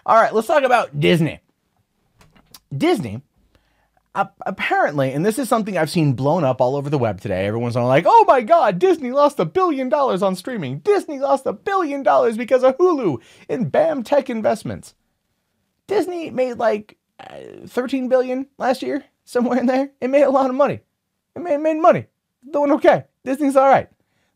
All right, let's talk about Disney. Disney, apparently, and this is something I've seen blown up all over the web today. Everyone's all like, oh my God, Disney lost $1 billion on streaming. Disney lost $1 billion because of Hulu and BAMTech investments. Disney made like 13 billion last year, somewhere in there. It made a lot of money. It made money. Doing okay. Disney's all right.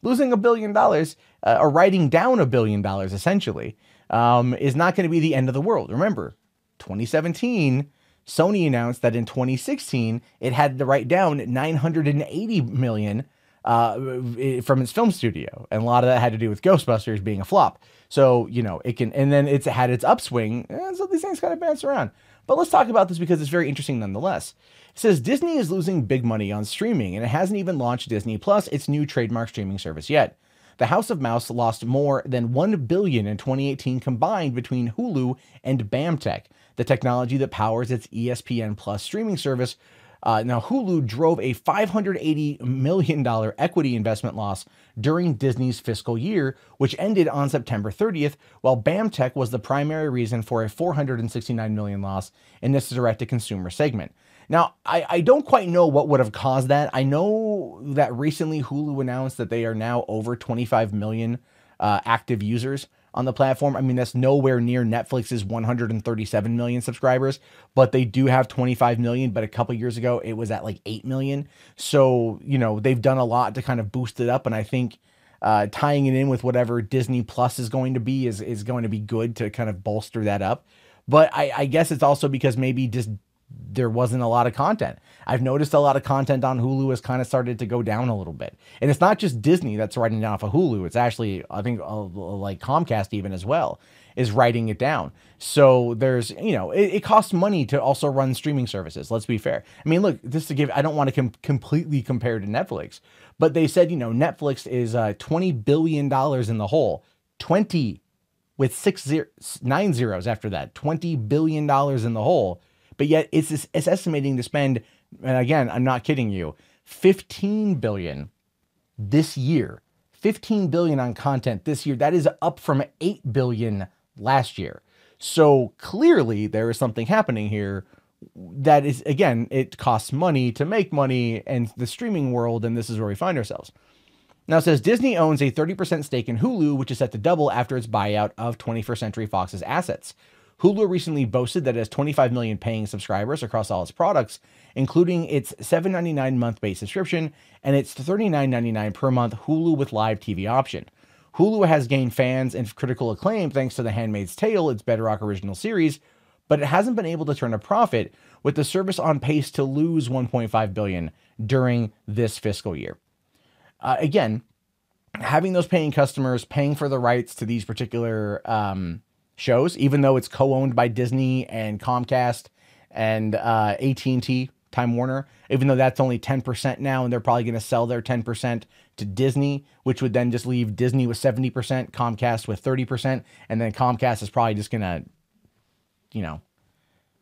Losing $1 billion, or writing down $1 billion essentially, is not going to be the end of the world. Remember, 2017, Sony announced that in 2016, it had to write down $980 million from its film studio. And a lot of that had to do with Ghostbusters being a flop. So, you know, it can, and then it's had its upswing. And so these things kind of bounce around. But let's talk about this because it's very interesting nonetheless. It says Disney is losing big money on streaming, and it hasn't even launched Disney Plus, its new trademark streaming service, yet. The House of Mouse lost more than $1 billion in 2018 combined between Hulu and BAMTech, the technology that powers its ESPN Plus streaming service. Now, Hulu drove a $580 million equity investment loss during Disney's fiscal year, which ended on September 30th, while BAMTech was the primary reason for a $469 million loss in this direct-to-consumer segment. Now, I don't quite know what would have caused that. I know that recently Hulu announced that they are now over 25 million active users on the platform. I mean, that's nowhere near Netflix's 137 million subscribers, but they do have 25 million. But a couple years ago, it was at like 8 million. So, you know, they've done a lot to kind of boost it up. And I think tying it in with whatever Disney Plus is going to be is going to be good to kind of bolster that up. But I guess it's also because maybe just there wasn't a lot of content. I've noticed a lot of content on Hulu has kind of started to go down a little bit. And it's not just Disney that's writing down off of Hulu. It's actually, I think, like Comcast even as well is writing it down. So there's, you know, it costs money to also run streaming services. Let's be fair. I mean, look, just to give, I don't want to completely compare to Netflix, but they said, you know, Netflix is $20 billion in the hole, 20 with 9 zeros after that, $20 billion in the hole. But yet it's estimating to spend, and again, I'm not kidding you, 15 billion this year, 15 billion on content this year. That is up from 8 billion last year. So clearly there is something happening here that is, again, it costs money to make money in the streaming world. And this is where we find ourselves. Now it says Disney owns a 30% stake in Hulu, which is set to double after its buyout of 21st Century Fox's assets. Hulu recently boasted that it has 25 million paying subscribers across all its products, including its $7.99 month-based subscription and its $39.99 per month Hulu with live TV option. Hulu has gained fans and critical acclaim thanks to The Handmaid's Tale, its bedrock original series, but it hasn't been able to turn a profit, with the service on pace to lose $1.5 billion during this fiscal year. Again, having those paying customers paying for the rights to these particular shows, even though it's co-owned by Disney and Comcast and AT&T, Time Warner, even though that's only 10% now, and they're probably going to sell their 10% to Disney, which would then just leave Disney with 70%, Comcast with 30%, and then Comcast is probably just going to, you know,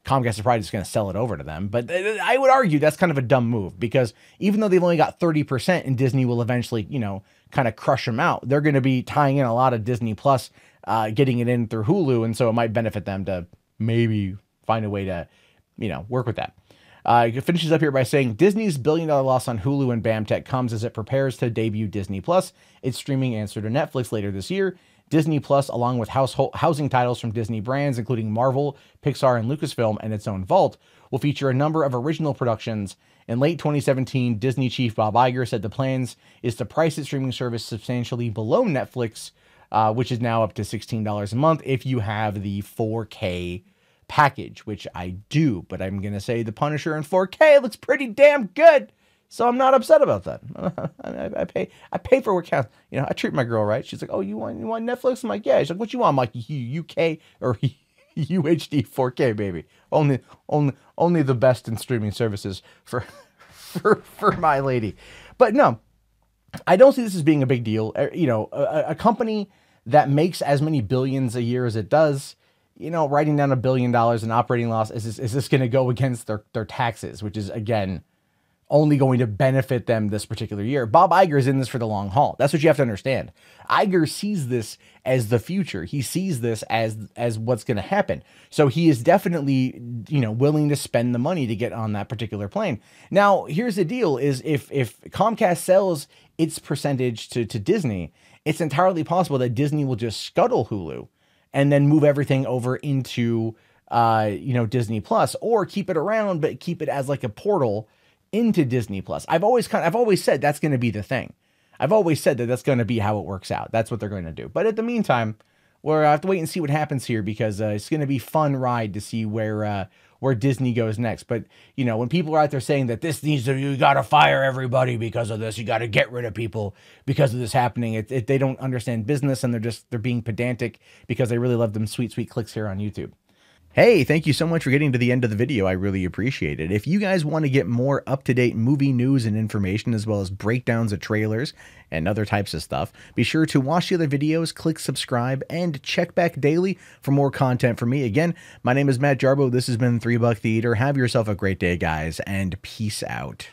Comcast is probably just going to sell it over to them. But I would argue that's kind of a dumb move, because even though they've only got 30% and Disney will eventually, you know, kind of crush them out, they're going to be tying in a lot of Disney Plus, getting it in through Hulu. And so it might benefit them to maybe find a way to, you know, work with that. It finishes up here by saying Disney's $1 billion loss on Hulu and BAMTech comes as it prepares to debut Disney Plus, its streaming answer to Netflix, later this year. Disney Plus, along with housing titles from Disney brands, including Marvel, Pixar, and Lucasfilm, and its own vault, will feature a number of original productions. In late 2017, Disney chief Bob Iger said the plans is to price its streaming service substantially below Netflix, which is now up to $16 a month if you have the 4K package, which I do, but I'm going to say The Punisher in 4K looks pretty damn good. So I'm not upset about that. I pay for what counts. You know, I treat my girl right. She's like, oh, you want Netflix? I'm like, yeah. She's like, what you want? I'm like, UK or UHD 4K, baby. Only the best in streaming services for my lady. But no, I don't see this as being a big deal. You know, a company that makes as many billions a year as it does, you know, writing down $1 billion in operating loss, is this going to go against their taxes, which is, again, only going to benefit them this particular year. Bob Iger is in this for the long haul. That's what you have to understand. Iger sees this as the future. He sees this as what's going to happen. So he is definitely, willing to spend the money to get on that particular plane. Now, here's the deal is if Comcast sells its percentage to Disney, it's entirely possible that Disney will just scuttle Hulu and then move everything over into, Disney Plus, or keep it around, but keep it as like a portal into Disney Plus. I've always said that's going to be the thing. I've always said that that's going to be how it works out. That's what they're going to do. But at the meantime, we'll have to wait and see what happens here, because it's going to be a fun ride to see where Disney goes next. But, when people are out there saying that you got to fire everybody because of this, you got to get rid of people because of this happening, they don't understand business, and they're being pedantic because they really love them sweet clicks here on YouTube. Hey, thank you so much for getting to the end of the video. I really appreciate it. If you guys want to get more up-to-date movie news and information, as well as breakdowns of trailers and other types of stuff, be sure to watch the other videos, click subscribe, and check back daily for more content from me. Again, my name is Matt Jarbo. This has been $3 Theater. Have yourself a great day, guys, and peace out.